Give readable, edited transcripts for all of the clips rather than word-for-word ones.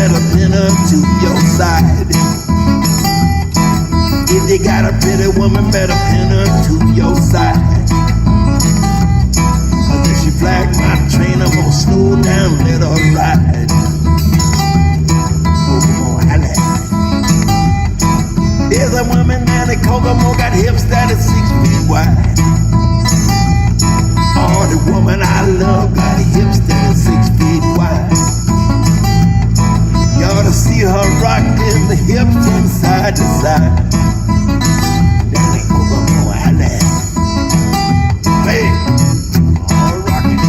better pin her to your side. If you got a pretty woman, better pin her to your side. Cause if she flag my train, I'm gonna slow down, let her ride. Oh, I like. There's a woman down in Kokomo, got hips that is 6 feet wide. Oh, the woman I love got hips that is 6 feet wide. You ought to see her rockin' the hips from side to side. Down in Kokomo, I like. Hey, all rockin'.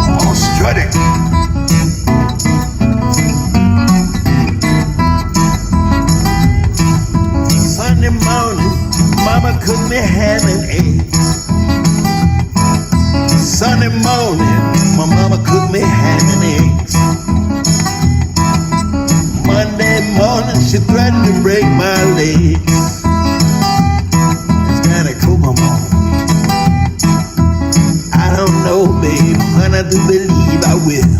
All strutting. Sunday morning, mama cooked me ham and eggs. Sunday morning, my mama cooked me ham and eggs. Monday morning, she threatened to break my legs. It's kinda cool, mama. I don't know, babe, but I do believe I will.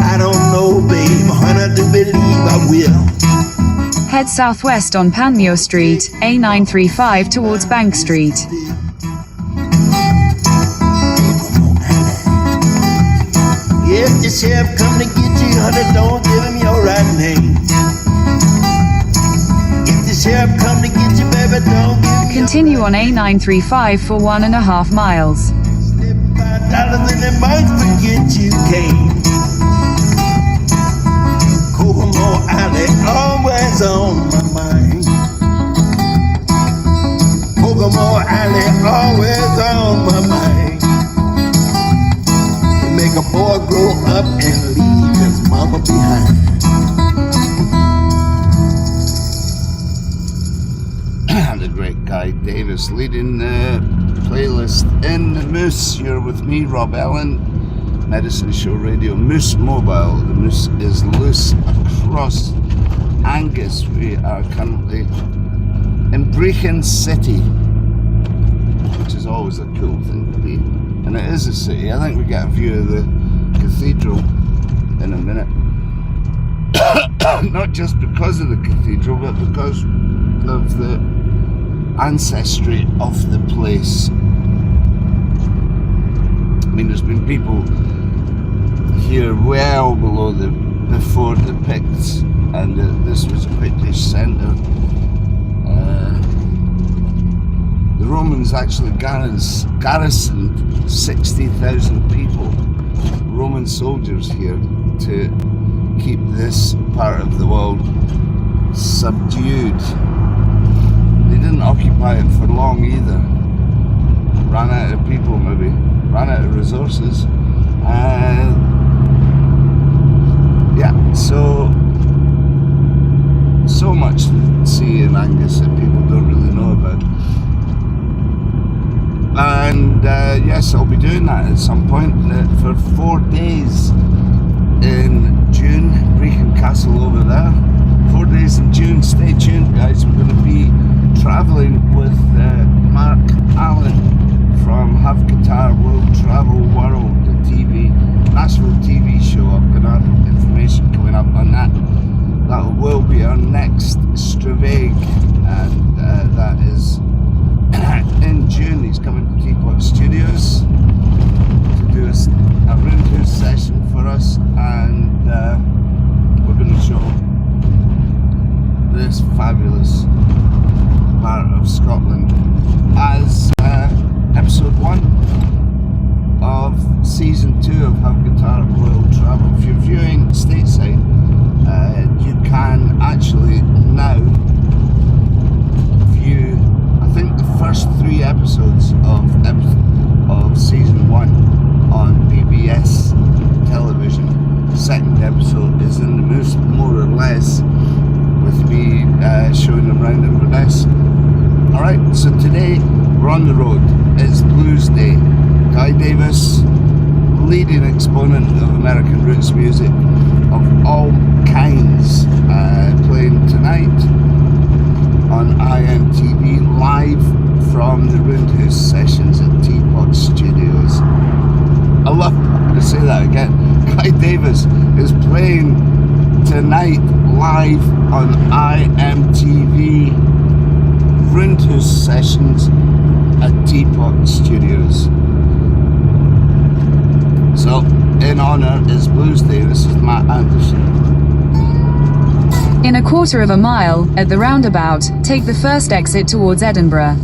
I don't know, babe, but I do believe I will. Head southwest on Panmure Street, A935 towards Bank Street. If the sheriff come to get you, honey, don't give him your right name. If the sheriff come to get you, baby, don't give him Continue on A935 for 1.5 miles. slip $5 and they might forget you came. Kokomo Alley, always on my mind. Kokomo Alley, always on my mind. You make a boy grow up and leave his mama behind. The great Guy Davis leading the playlist in the Moose. You're with me, Rob Allen, Medicine Show Radio, Moose Mobile. The Moose is loose across Angus. We are currently in Brechin City, which is always a cool thing to be. And it is a city. I think we get a view of the cathedral in a minute. Not just because of the cathedral, but because of the ancestry of the place. I mean, there's been people here well before the Picts, and this was a Pictish centre. The Romans actually garrisoned 60,000 people, Roman soldiers here, to keep this part of the world subdued. They didn't occupy it for long either. Ran out of people, maybe. Ran out of resources. Yeah, so much to see in Angus that people don't really know about. And yes, I'll be doing that at some point for 4 days in June. Brechin Castle over there. 4 days in June. Stay tuned, guys. We're going to be travelling with Mark Allen from Have Guitar World Travel World, the Nashville TV show. I've got information coming up on that. That will be our next Stravig, and that is in June. He's coming to TPot Studios to do a Roondhoose session for us, and we're going to show this fabulous part of Scotland as episode 1 of season 2 of Have Guitar World Travel. If you're viewing stateside, you can actually now view, I think, the first 3 episodes of season 1 on PBS television. The second episode is in the Moose, more or less, with me showing them around Inverness. Alright, so today we're on the road. It's Blues Day. Guy Davis, leading exponent of American roots music of all kinds, playing tonight on IMTV live tonight live on IMTV Roondhoose sessions at TPot Studios. So, in honour is Blues Day. This is Matt Anderson. In a quarter of a mile, at the roundabout, take the first exit towards Edinburgh.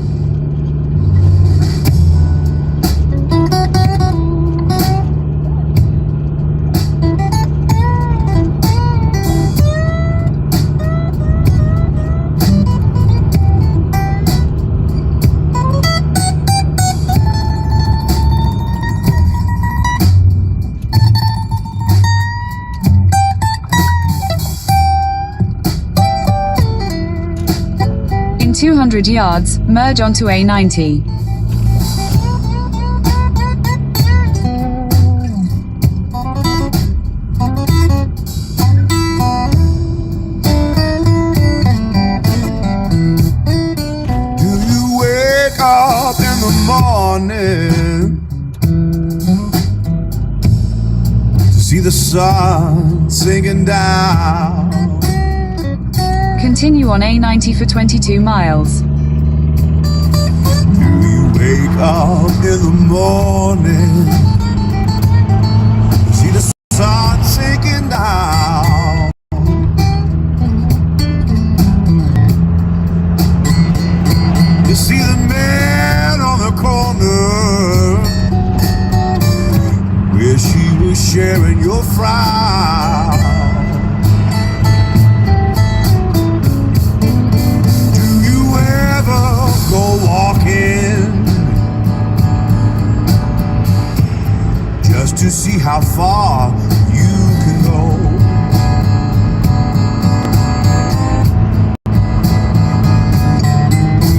In 200 yards, merge onto A90. Do you wake up in the morning to see the sun sinking down? Continue on A90 for 22 miles. Do you wake up in the morning to see the sun sinking down? You see the man on the corner where she was sharing your frown. Go walking just to see how far you can go. Do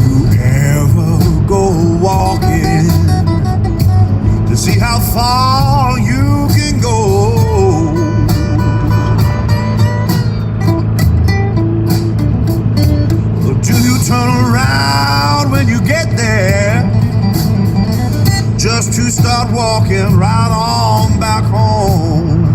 you ever go walking to see how far you can go? Or do you turn around when you get there just to start walking right on back home?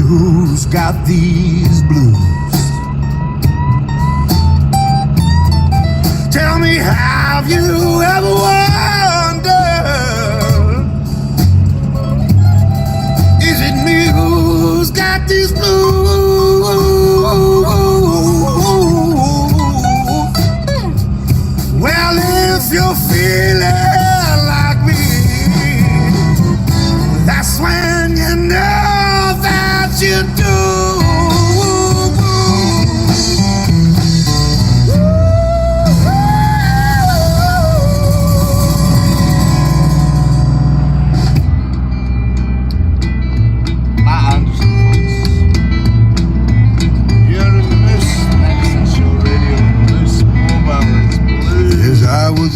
who's got these blues? Tell me, have you ever wondered, is it me who's got these blues? Well, if you're feeling like me, that's when you know that you do.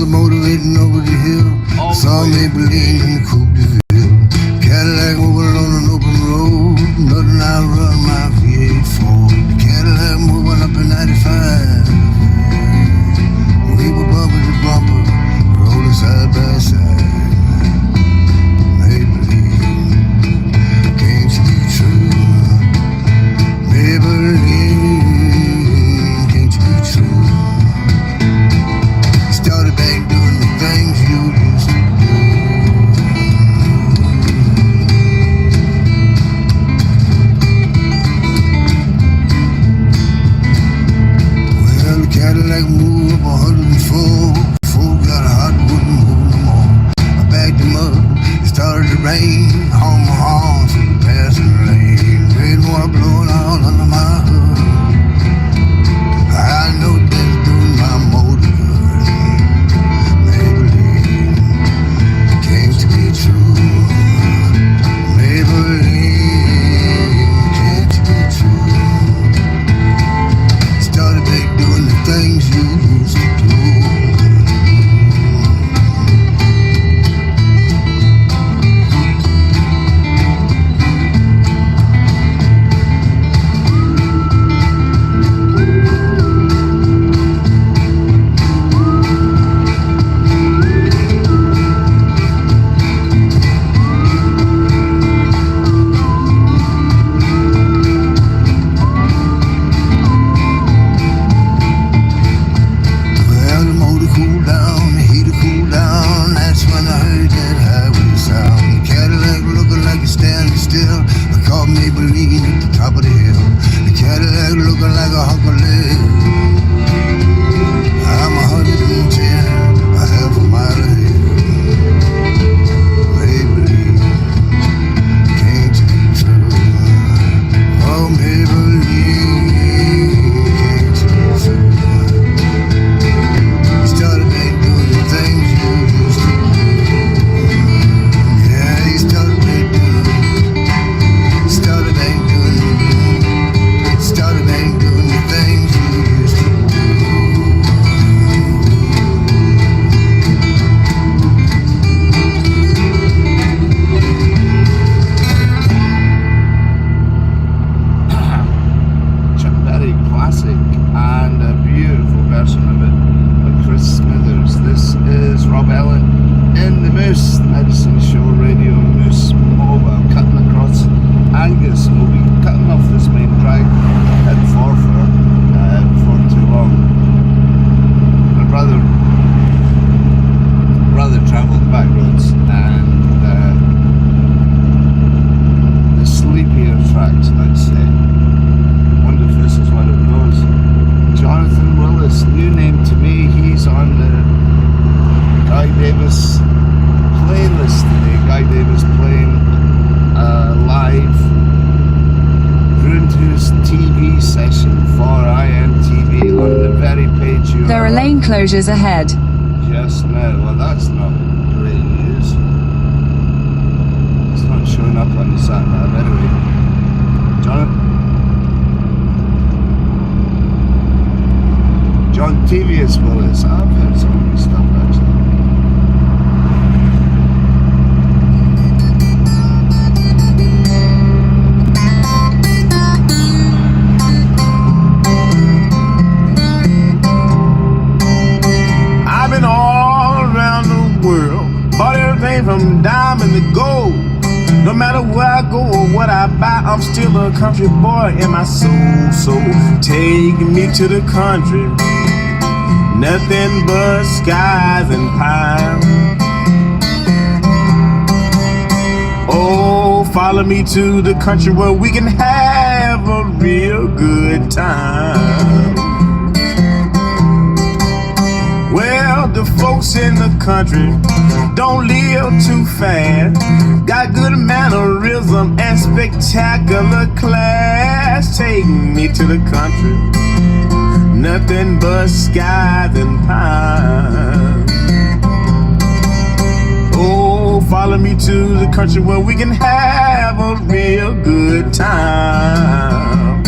Motivating over the hill, saw Maybelline in the Coupe de Ville. Cadillac moving on an open road, nothing I run my V8 Ford. Cadillac moving up in 95. We were bumper to bumper, rolling side by side. Maybelline, can't you be true? Maybelline, can't you be true? Started back doing the things you used to do. Well, the Cadillac moved up 104. Folk got a hot wouldn't move no more. I backed him up, it started to rain. On my horn through the passing lane. Red water blowing all under my hood. I know that's doing my motor good. Things you used to do. Maybelline at the top of the hill. The Cadillac looking like a hunk of lead. I'm 110, a half a mile ahead. Maybelline, can't you be true? Oh, Maybelline, can't you be true? You started back doing the things you used to do. Yeah, you started back doing. Started back doing the things you used to do. Chuck Berry classic and a beautiful version of it by Chris Smithers. This is Rob Ellen in the Moose Medicine Show Radio Moose Mobile, cutting across Angus, and we'll be cutting off this main drag at Forfar before too long. I'd rather travel the back roads and the sleepier tracks, I'd say. Wonder if this is what it goes. Jonathan Willis, new name to me. He's on the Guy Davis playlist today. Guy Davis playing live Roondhoose TV session for IMTV on the very page you There are lane closures ahead. just now. Well, that's not great news. It's not showing up on the sat nav anyway. John TVS Willis. I've heard some of his stuff actually. I've been all around the world, bought everything from diamond to gold. No matter where I go or what I buy, I'm still a country boy in my soul. So take me to the country, nothing but skies and pine. Oh, follow me to the country where we can have a real good time. Well, the folks in the country don't live too fast, got good mannerism and spectacular class. Take me to the country, nothing but skies and pine. Oh, follow me to the country where we can have a real good time.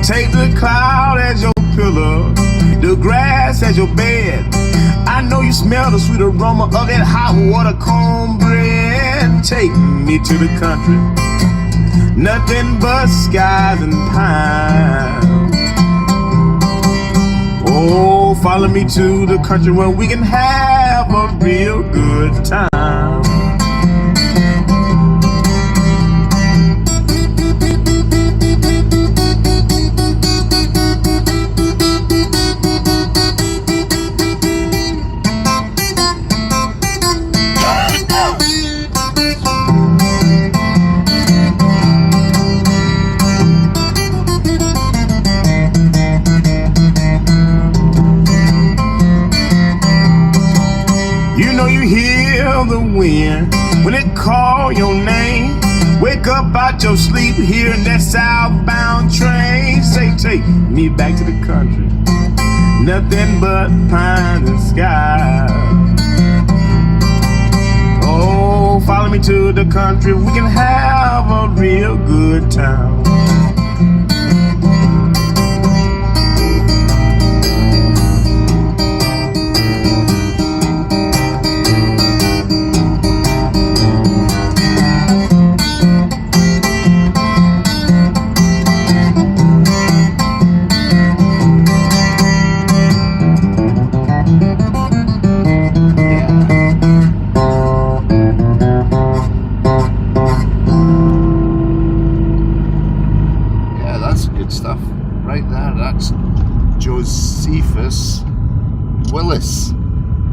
Take the cloud as your pillow, the grass as your bed. I know you smell the sweet aroma of that hot water cornbread. Take me to the country, nothing but skies and pine. Oh, follow me to the country where we can have a real good time. The wind when it call your name, wake up out your sleep hearing that southbound train say, take me back to the country, nothing but pines and sky. Oh, follow me to the country, we can have a real good time. Willis,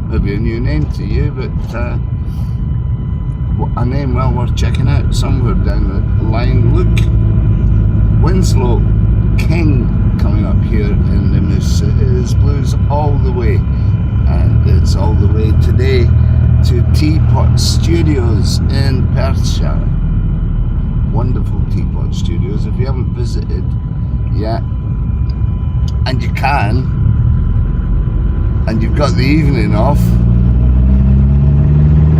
maybe a new name to you, but a name well worth checking out somewhere down the line. Luke Winslow King coming up here in the Moose. It is blues all the way, and it's all the way today to TPot Studios in Perthshire. Wonderful TPot Studios. If you haven't visited yet, and you can, and you've got the evening off,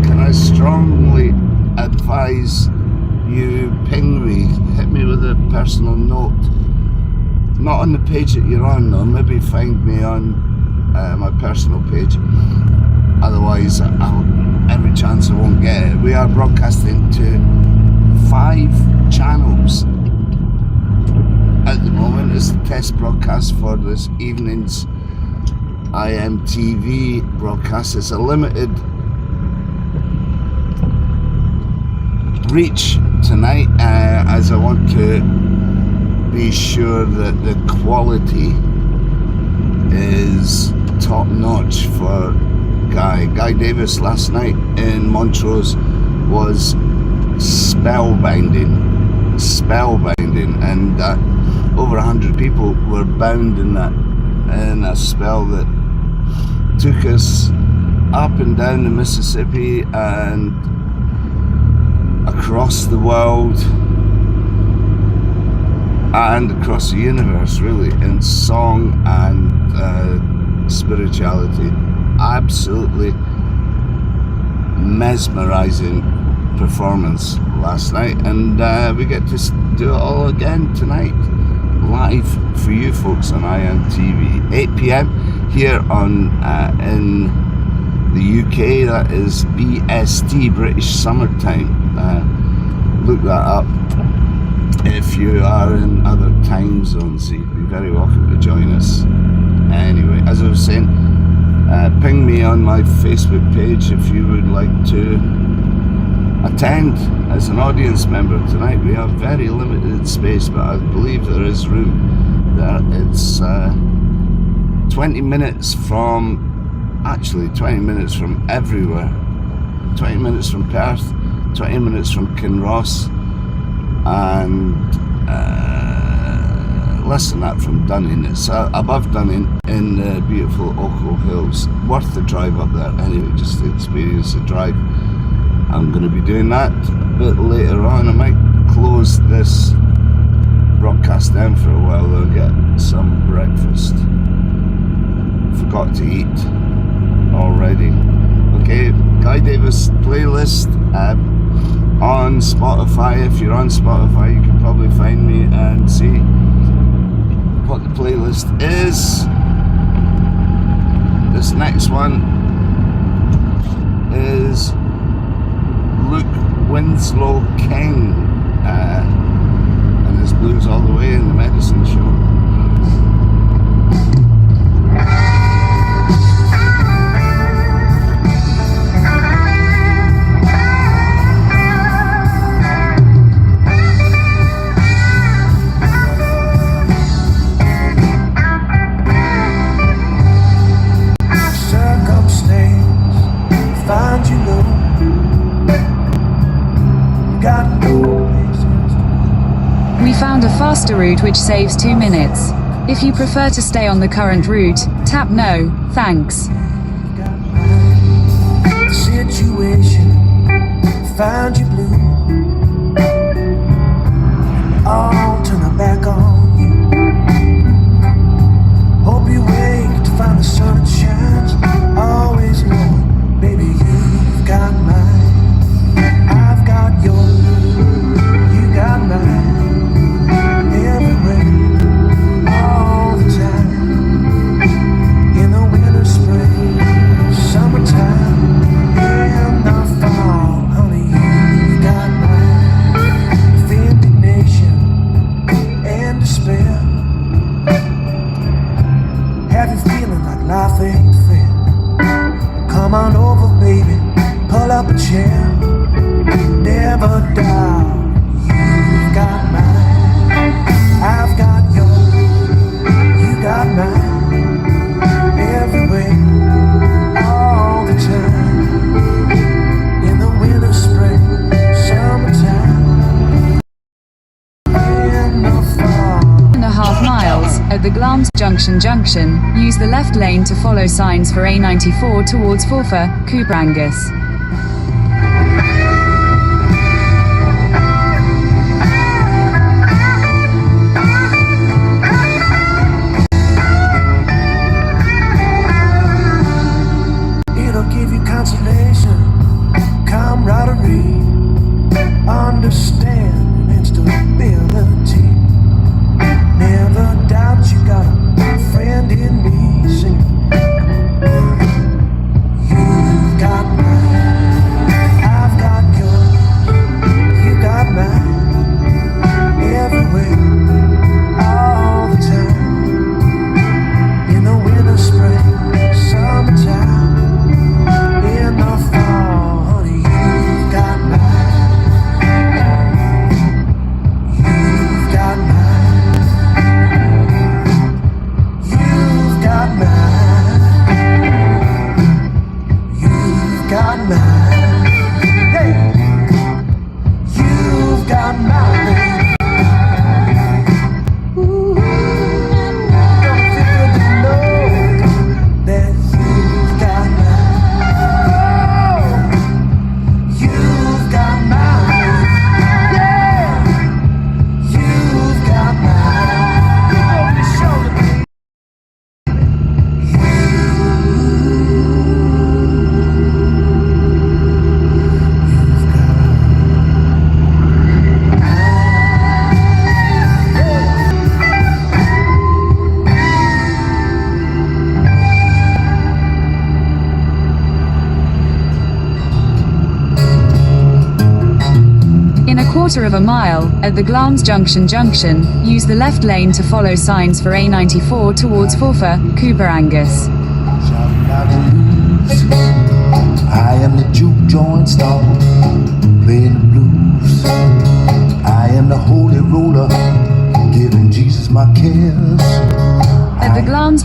can I strongly advise you ping me, hit me with a personal note, not on the page that you're on though, maybe find me on my personal page, otherwise every chance I won't get it. We are broadcasting to 5 channels at the moment. It's the test broadcast for this evening's IMTV broadcast. It's a limited reach tonight, as I want to be sure that the quality is top notch for Guy Davis last night in Montrose was spellbinding, and over 100 people were bound in a spell that took us up and down the Mississippi and across the world and across the universe, really, in song and spirituality. Absolutely mesmerizing performance last night, and we get to do it all again tonight, live for you folks on IMTV, 8 p.m. here on in the UK. That is BST, British Summertime. Look that up if you are in other time zones. You'd be very welcome to join us. Anyway, as I was saying, ping me on my Facebook page if you would like to attend as an audience member tonight. We have very limited space, but I believe there is room there. It's 20 minutes from, actually 20 minutes from everywhere. 20 minutes from Perth, 20 minutes from Kinross, and less than that from Dunning. It's above Dunning in the beautiful Ochil Hills. Worth the drive up there anyway, just to experience the drive. I'm going to be doing that a bit later on. I might close this broadcast down for a while and get some breakfast. Forgot to eat already. Okay, Guy Davis playlist on Spotify. If you're on Spotify, you can probably find me and see what the playlist is. This next one is Luke Winslow King and his Blues All the Way in the Medicine Show. We found a faster route which saves 2 minutes. If you prefer to stay on the current route, tap no, thanks. Situation found you blue. All turn our back on you. Hope you wake to find the sun that shines. Always know, baby, you've got mine. I've got yours. You got mine. Everywhere, all the time. In the winter, spring, summertime, in the fall, honey, you've got mine. With indignation and despair, have you feeling like life ain't fair? Come on over, baby, pull up a chair. Never doubt, you've got mine. I've got yours, you got mine. Everywhere, all the time. In the winter, spring, summertime. In the fall. 1.5 miles, at the Glams Junction, use the left lane to follow signs for A94 towards Forfar, Cooper Angus. Understand and stability. Never doubt you got a friend in me. Singing, you've got mine, I've got yours. You got mine. Everywhere, all the time. In the winter, spring, summertime. In the fall, honey, you've got mine. Quarter of a mile, at the Glams Junction, use the left lane to follow signs for A94 towards Forfar, Cooper Angus. I am the juke joint star. playing the blues. I am the holy roller, giving Jesus my cares. At the Glams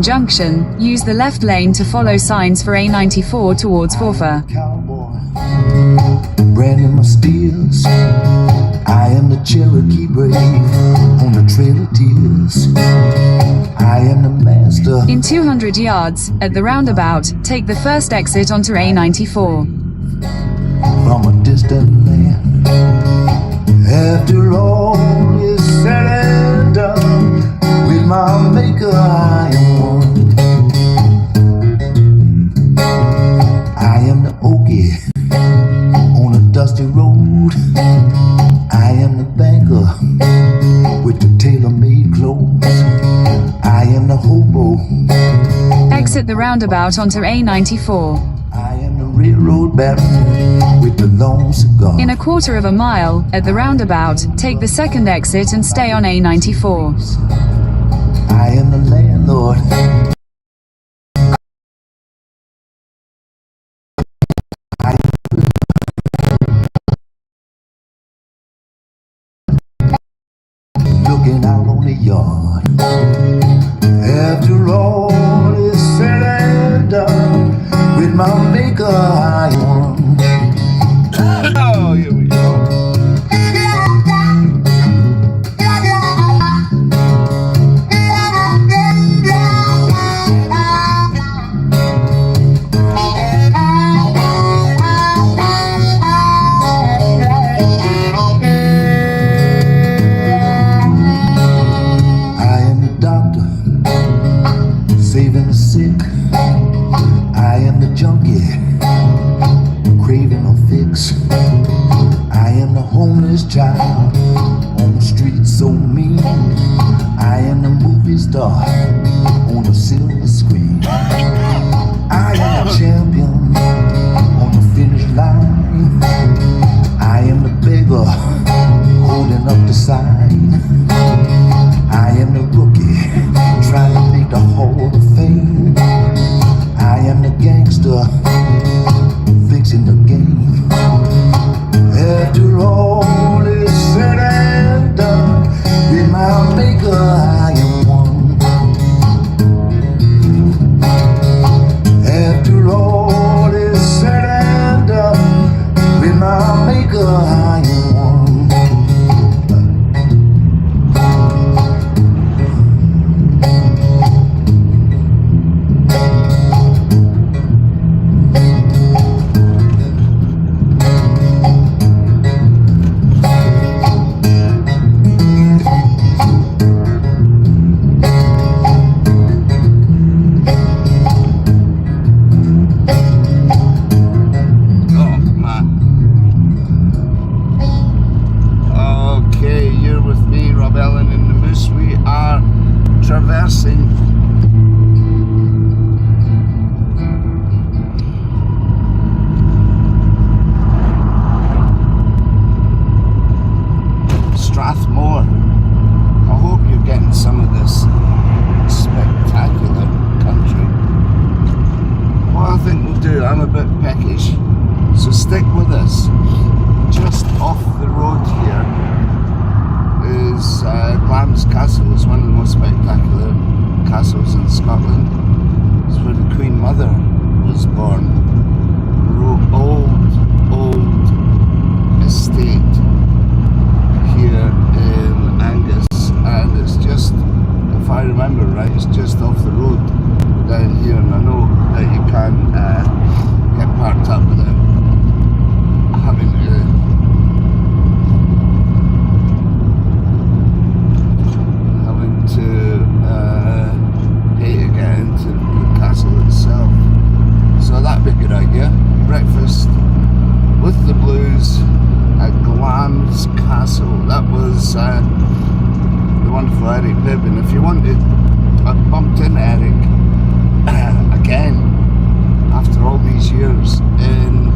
Junction, use the left lane to follow signs for A94 towards Forfar. Cowboy, branding my steers. I am the Cherokee brave on the trail of tears. I am the master. In 200 yards, at the roundabout, take the first exit onto A94. From a distant land. After all is said and done, with my maker I am one. I am the Okie on a dusty road. I am the banker with the tailor-made clothes. I am the hobo. Exit the roundabout onto A94. I am the railroad baron with the long cigar. In a quarter of a mile, at the roundabout, take the second exit and stay on A94. I am the landlord. Looking out on the yard. After all is said and done, with my maker I won. Oh, here we go. I am the doctor, saving the sick. I am the junkie, craving a fix. I am the homeless child on the street so mean. I am the movie star on the silver screen. I am the champion on the finish line. I am the beggar holding up the sign. I am the rookie trying to make the Hall of Fame. I am the gangster fixing the game. After all is said and done, with my maker I am one. After all is said and done, with my maker I am one. Oh, man. Okay, you're with me, Rob Ellen and the Moose. We are traversing Strathmore. I hope you're getting some of this spectacular country. What I think we'll do, I'm a bit peckish, so stick with us. Just off the road here is Glams Castle. It's one of the most spectacular castles in Scotland. It's where the Queen Mother was born. Old estate here in Angus, and it's just, if I remember right, it's just off the road down here, and I know that you can get parked up without having to pay to get into the castle itself. So that'd be a good idea. Breakfast with the blues at Glams Castle. That was the wonderful Eric Bibb, and if you wanted, I bumped into Eric again after all these years in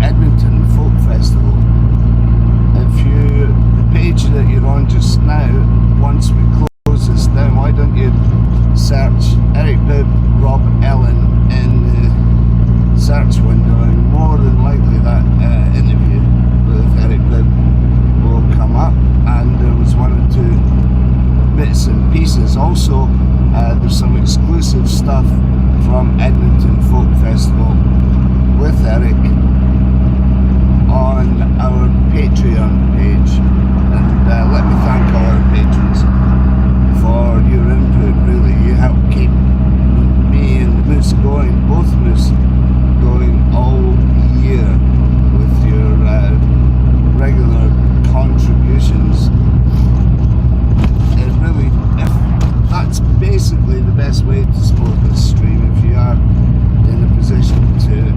Edmonton Folk Festival. If you, the page that you're on just now, once we close this down, why don't you search Eric Bibb, Rob Ellen in the search window, for some exclusive stuff from Edmonton Folk Festival with Eric on our Patreon page. And let me thank all our patrons for your input. Really, you help keep me and Moose going, both Moose going all year with your regular contributions. It really, if that's basically the best way to support this stream, if you are in a position to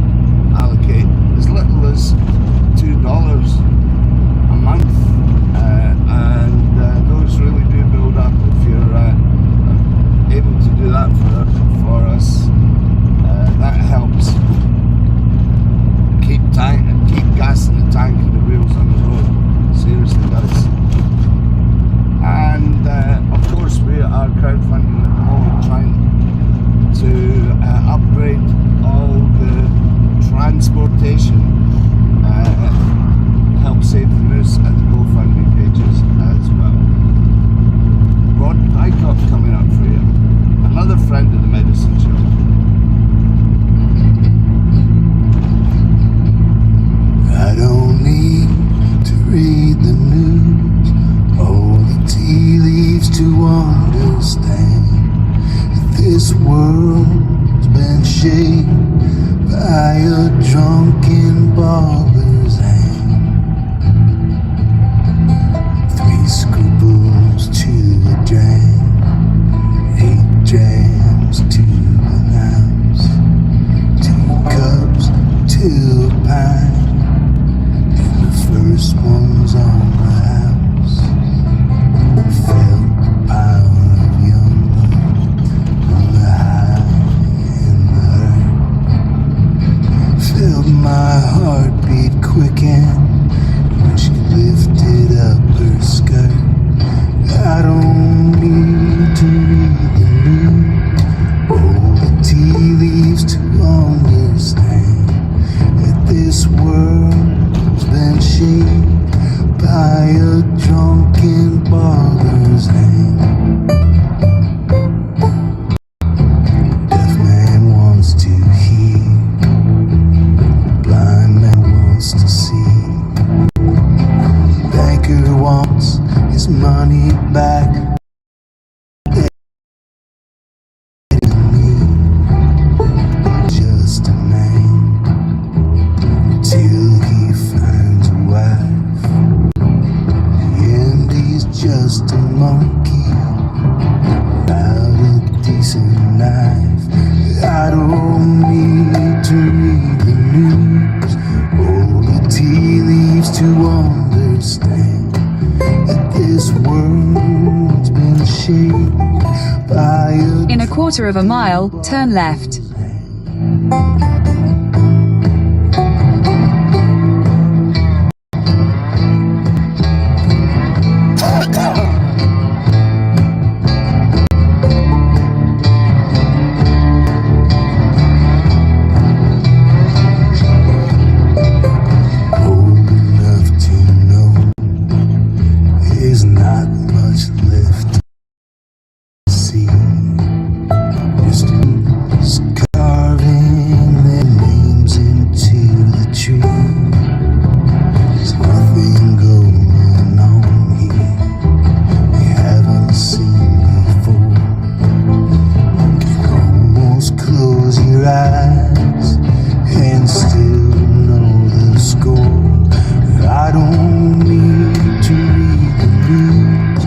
allocate as little as $2 a month, and those really do build up. If you're able to do that for us, that helps keep gas in the tank and the wheels on the road. Seriously does. And of course we are crowdfunding at the moment, trying to upgrade all the transportation, help save the moose at the GoFundMe pages as well. Rod Pycott coming up for you, another friend of the Medicine Show. I don't need to read the news or the tea leaves to understand that this world's been shaped by a drunken barber's hand. 3 scruples to a dram, 8 drams to an ounce, 2 cups to a pint. First one's on the house. Felt the power of young love on the high and the hurt. Felt my heartbeat quicken when she lifted up her skirt. I don't need to read the news or the tea leaves to understand that this world's been shaped by a drunken barber's hand. Deaf man wants to hear, blind man wants to see. Banker wants his money back. Just a man till he finds a wife. And he's just a monkey without a decent knife. I don't need to read the news or the tea leaves to understand that this world's been shaped by In a quarter of a mile, turn left. old enough to know there's not much left to see. Just who's carving their names into the tree. There's nothing going on here we haven't seen before. You can almost close your eyes and still know the score. I don't need to read the news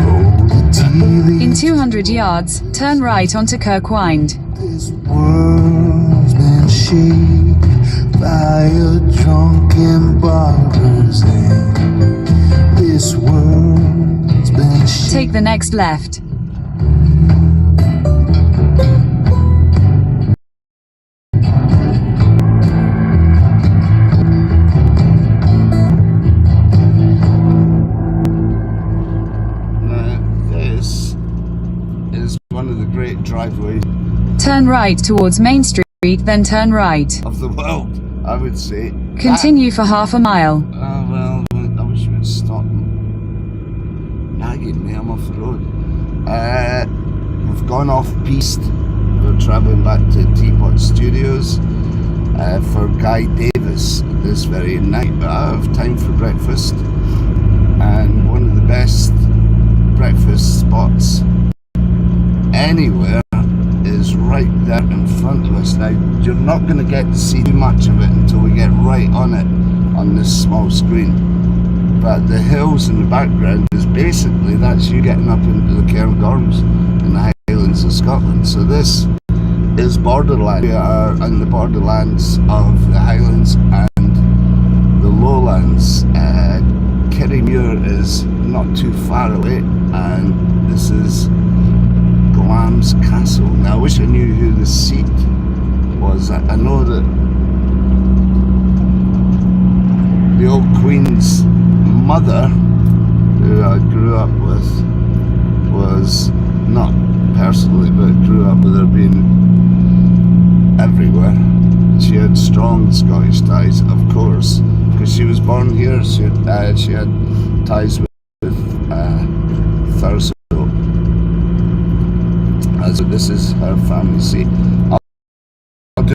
or the tea leaves. In 200 yards, turn right onto Kirkwind. This world's been shaped by a drunken barber's hand. This world's been shaped. Take the next left. This is one of the great driveways Turn right towards Main Street, then turn right. of the world, I would say. Continue for half a mile. Well, I wish you would stop nagging me. I'm off the road. we've gone off piste. We're travelling back to TPot Studios for Guy Davis this very night. But I have time for breakfast, and one of the best breakfast spots anywhere is right there in front of us. Now, you're not going to get to see too much of it until we get right on it on this small screen. But the hills in the background is basically, that's you getting up into the Cairngorms in the Highlands of Scotland. So this is borderland. We are in the borderlands of the Highlands and the Lowlands. Kirriemuir is not too far away, and this is Glamis Castle. Now I wish I knew who the seat was. I know that the old Queen's mother, who I grew up with, was not personally, but grew up with her being everywhere. She had strong Scottish ties, of course, because she was born here. She had ties with Thurso. So this is her family seat. I'll do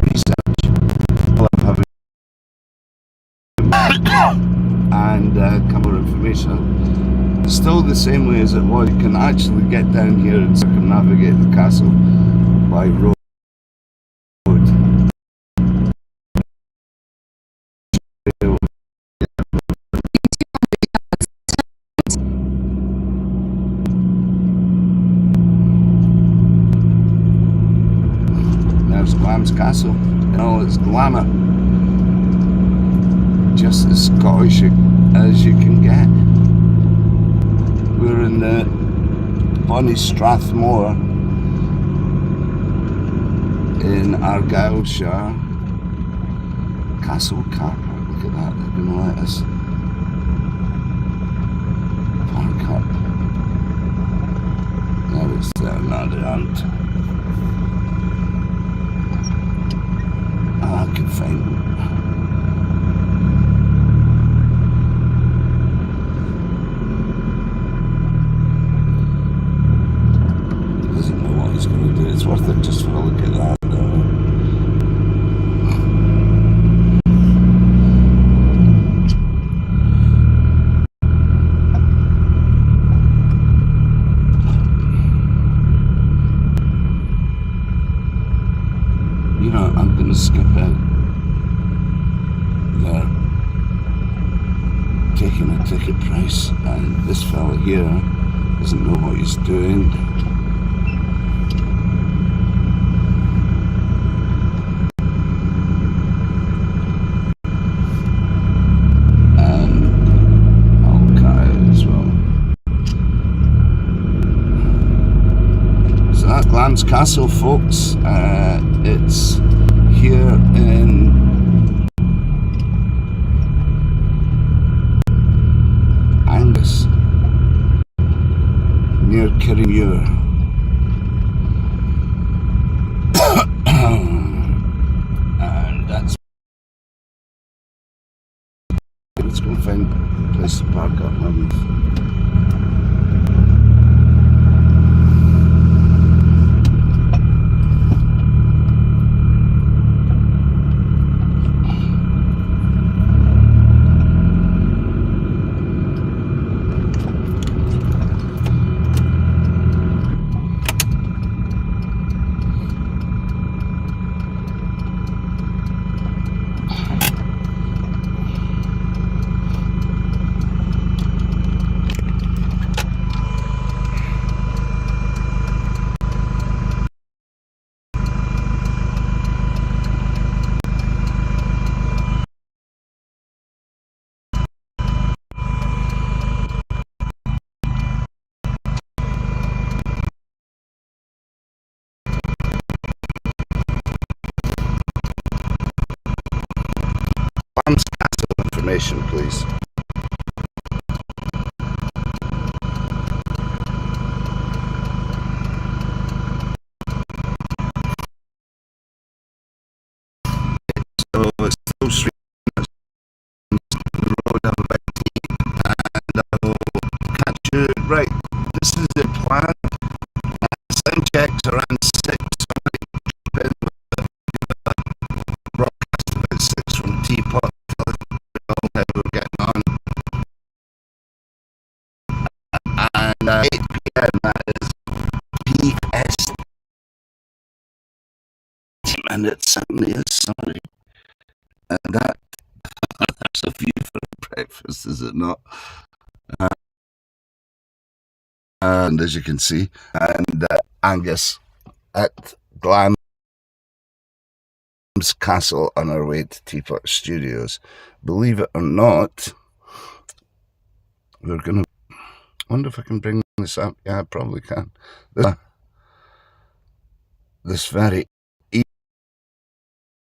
research while I'm having and come more information. It's still the same way as it was. You can actually get down here and circumnavigate the castle by road. There's Glamis Castle in all its glamour. Just as Scottish as you can get. We're in the bonny Strathmore in Argyllshire. Castle car park, look at that, they're going to let us park up. There it's there, no they aren't. I can find them. Doesn't know what he's going to do. It's worth it just for a look at that though. You know, I'm going to skip out there taking a ticket price, and this fella here doesn't know what he's doing. And I'll cut out as well. So that's Glamis Castle, folks. It's here in Angus, near Kirriemuir. And that's, let's go find a place to park up. Glamis Castle information, please. So it's Full Street, the road I'm about to eat, and I will catch you right again, that is PS. And it certainly is, sorry. And that's a view for breakfast, is it not? And as you can see, and Angus at Glam's Castle on our way to TPot Studios. Believe it or not, we're going to... wonder if I can bring this up. Yeah, I probably can. This very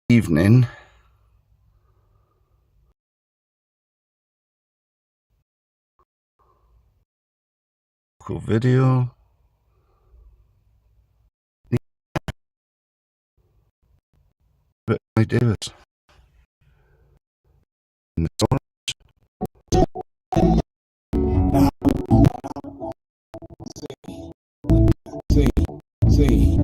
evening, cool video. But I Davis. See,